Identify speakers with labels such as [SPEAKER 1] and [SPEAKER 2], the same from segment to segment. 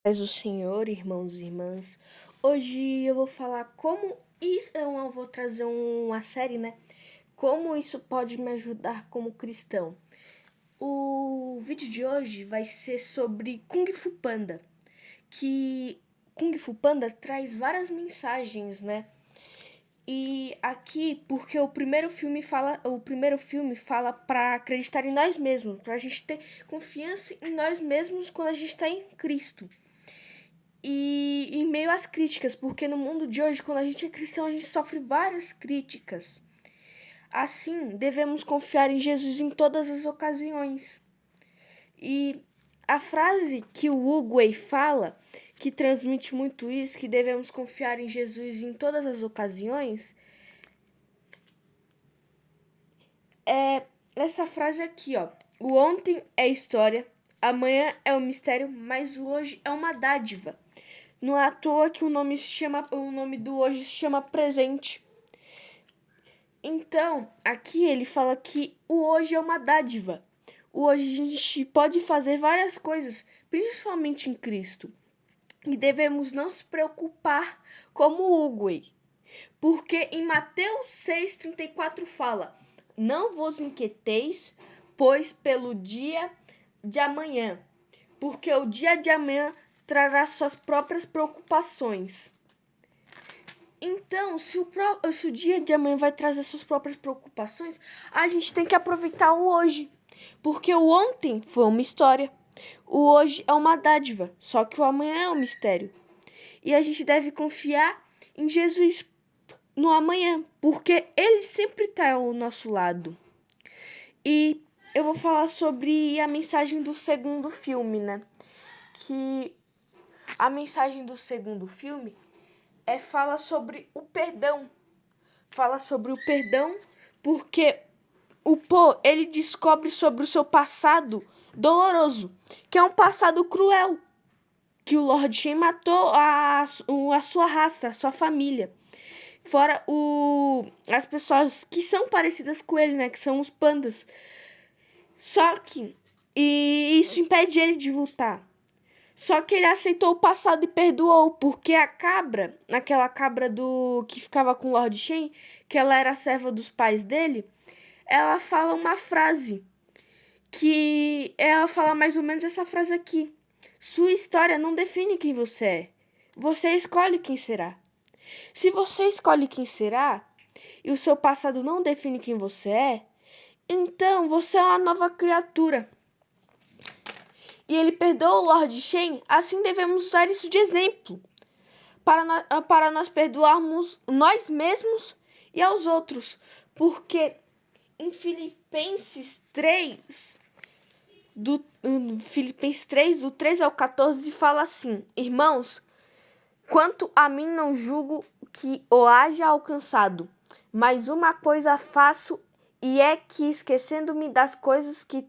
[SPEAKER 1] Paz do Senhor, irmãos e irmãs. Hoje eu vou falar como isso. Eu vou trazer uma série, né? Como isso pode me ajudar como cristão. O vídeo de hoje vai ser sobre Kung Fu Panda. Que Kung Fu Panda traz várias mensagens, né? E aqui, porque o primeiro filme fala para acreditar em nós mesmos, para a gente ter confiança em nós mesmos quando a gente está em Cristo. E em meio às críticas, porque no mundo de hoje, quando a gente é cristão, a gente sofre várias críticas. Assim, devemos confiar em Jesus em todas as ocasiões. E a frase que o Wu Wei fala, que transmite muito isso, que devemos confiar em Jesus em todas as ocasiões, é essa frase aqui, ó. O ontem é história, amanhã é um mistério, mas o hoje é uma dádiva. Não é à toa que o nome do hoje se chama presente. Então, aqui ele fala que o hoje é uma dádiva. O hoje a gente pode fazer várias coisas, principalmente em Cristo. E devemos não se preocupar como o Uguay. Porque em Mateus 6,34 fala: Não vos inquieteis, pois pelo dia de amanhã, porque o dia de amanhã trará suas próprias preocupações. Então, se o dia de amanhã vai trazer suas próprias preocupações, a gente tem que aproveitar o hoje. Porque o ontem foi uma história, o hoje é uma dádiva, só que o amanhã é um mistério. E a gente deve confiar em Jesus no amanhã, porque ele sempre está ao nosso lado. E eu vou falar sobre a mensagem do segundo filme, né? Que a mensagem do segundo filme fala sobre o perdão. Fala sobre o perdão porque o Po, ele descobre sobre o seu passado doloroso, que é um passado cruel, que o Lord Shen matou a sua raça, a sua família. Fora as pessoas que são parecidas com ele, né, que são os pandas. Só que isso impede ele de lutar. Só que ele aceitou o passado e perdoou, porque a cabra, aquela cabra do que ficava com o Lord Shen, que ela era a serva dos pais dele, ela fala uma frase, que ela fala mais ou menos essa frase aqui: Sua história não define quem você é. Você escolhe quem será. Se você escolhe quem será, e o seu passado não define quem você é, então você é uma nova criatura. E ele perdoa o Lord Shen, assim devemos usar isso de exemplo, para nós perdoarmos nós mesmos e aos outros. Porque em Filipenses 3, do 3 ao 14, fala assim: Irmãos, quanto a mim não julgo que o haja alcançado, mas uma coisa faço, e é que, esquecendo-me das coisas que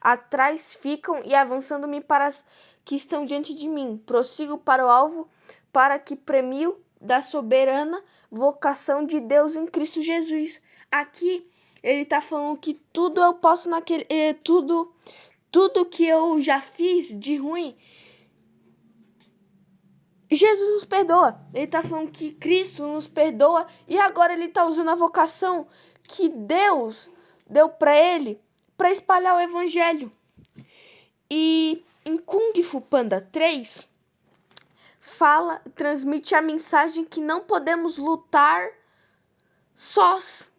[SPEAKER 1] atrás ficam e avançando-me para as que estão diante de mim, prossigo para o alvo, para que premio da soberana vocação de Deus em Cristo Jesus. Aqui ele está falando que tudo eu posso naquele, tudo que eu já fiz de ruim, Jesus nos perdoa. Ele está falando que Cristo nos perdoa e agora ele está usando a vocação que Deus deu para ele para espalhar o evangelho. E em Kung Fu Panda 3 transmite a mensagem que não podemos lutar sós.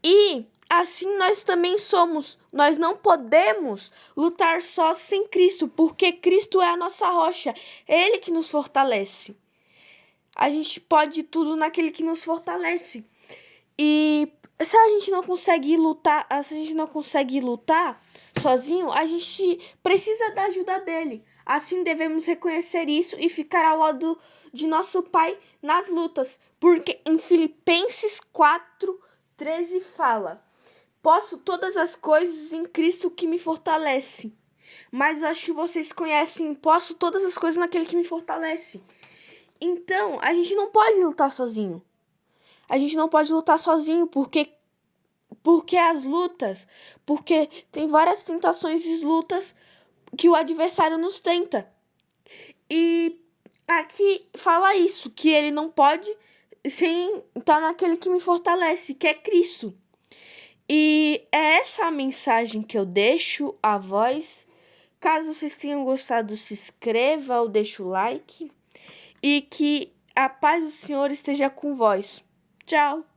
[SPEAKER 1] E assim nós também somos. Nós não podemos lutar só sem Cristo, porque Cristo é a nossa rocha. É Ele que nos fortalece. A gente pode tudo naquele que nos fortalece. E se a gente não consegue lutar sozinho, a gente precisa da ajuda dele. Assim devemos reconhecer isso e ficar ao lado de nosso Pai nas lutas. Porque em Filipenses 4:13 fala: Posso todas as coisas em Cristo que me fortalece. Mas eu acho que vocês conhecem: Posso todas as coisas naquele que me fortalece. Então, a gente não pode lutar sozinho. A gente não pode lutar sozinho porque as lutas, porque tem várias tentações e lutas que o adversário nos tenta. E aqui fala isso, que ele não pode sem estar naquele que me fortalece, que é Cristo. E é essa a mensagem que eu deixo a voz. Caso vocês tenham gostado, se inscreva ou deixe o like. E que a paz do Senhor esteja com vós. Tchau!